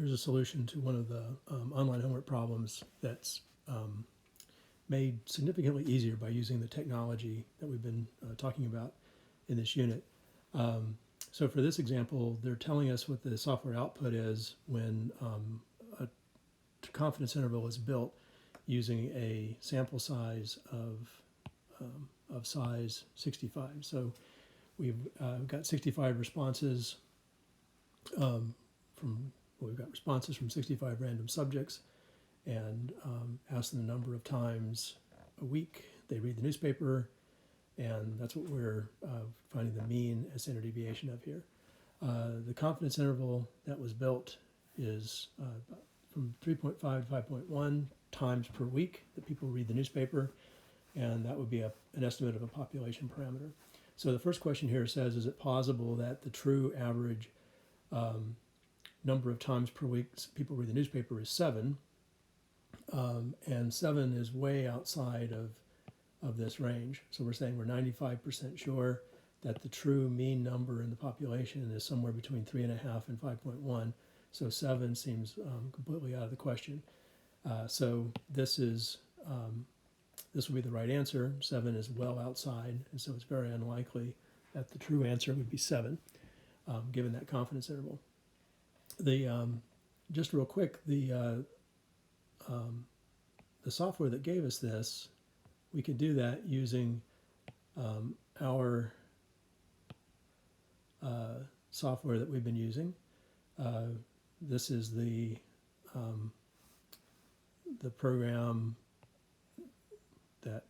Here's a solution to one of the online homework problems that's made significantly easier by using the technology that we've been talking about in this unit. So for this example, they're telling us what the software output is when a confidence interval is built using a sample size of size 65. So we've got 65 responses we've got responses from 65 random subjects, and asked them the number of times a week they read the newspaper, and that's what we're finding the mean as standard deviation of here. The confidence interval that was built is from 3.5 to 5.1 times per week that people read the newspaper, and that would be an estimate of a population parameter. So the first question here says, is it possible that the true average number of times per week people read the newspaper is 7, and 7 is way outside of this range. So we're saying we're 95% sure that the true mean number in the population is somewhere between 3.5 and 5.1. So 7 seems completely out of the question. So this will be the right answer. 7 is well outside, and so it's very unlikely that the true answer would be 7, given that confidence interval. Just real quick, the software that gave us this, we could do that using our software that we've been using. This is the program that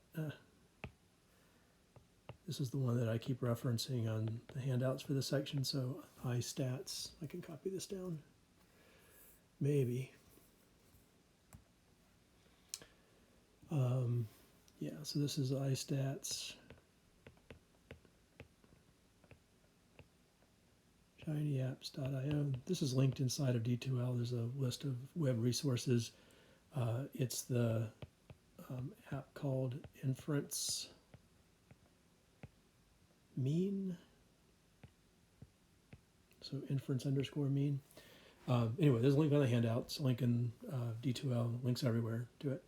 this is the one that I keep referencing on the handouts for this section. So iStats, I can copy this down, maybe. Yeah, so this is iStats, shinyapps.io. This is linked inside of D2L. There's a list of web resources. It's the app called Inference Mean. So inference_mean. Anyway, there's a link on the handouts, link in D2L, links everywhere to it.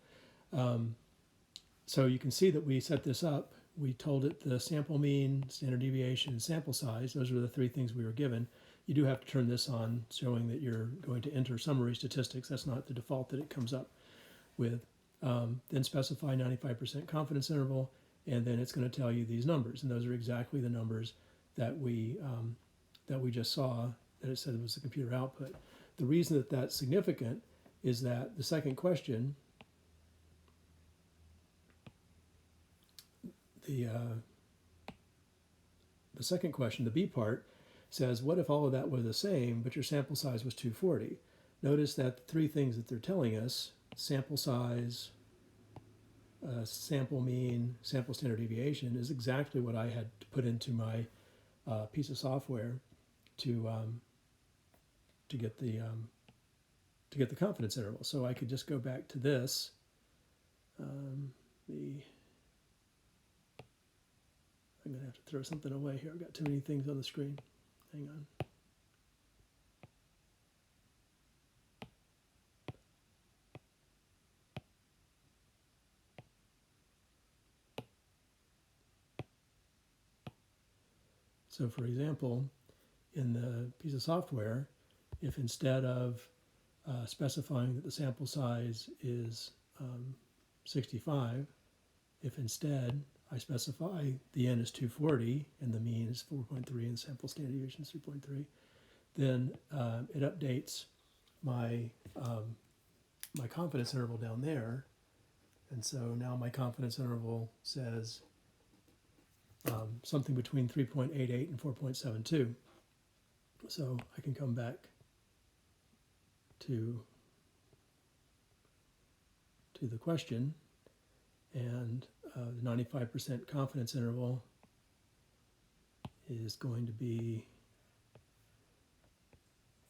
So you can see that we set this up. We told it the sample mean, standard deviation, and sample size. Those are the 3 things we were given. You do have to turn this on, showing that you're going to enter summary statistics. That's not the default that it comes up with. Then specify 95% confidence interval, and then it's going to tell you these numbers. And those are exactly the numbers that we just saw, that it said was the computer output. The reason that that's significant is that the second question, the second question, the B part, says, what if all of that were the same, but your sample size was 240? Notice that the 3 things that they're telling us, sample size, sample mean, sample standard deviation, is exactly what I had to put into my piece of software to get the confidence interval. So I could just go back to this. I'm going to have to throw something away here. I've got too many things on the screen. Hang on. So for example, in the piece of software, if instead of specifying that the sample size is 65, if instead I specify the n is 240 and the mean is 4.3 and the sample standard deviation is 3.3, then it updates my my confidence interval down there, and so now my confidence interval says something between 3.88 and 4.72. So I can come back to the question, and the 95% confidence interval is going to be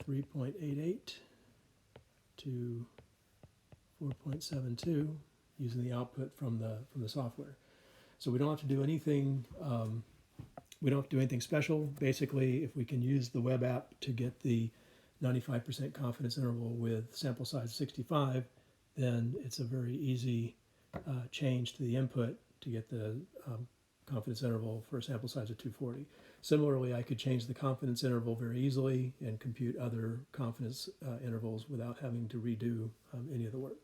3.88 to 4.72 using the output from the software. So we don't have to do anything. We don't have to do anything special. Basically, if we can use the web app to get the 95% confidence interval with sample size 65, then it's a very easy change to the input to get the confidence interval for a sample size of 240. Similarly, I could change the confidence interval very easily and compute other confidence intervals without having to redo any of the work.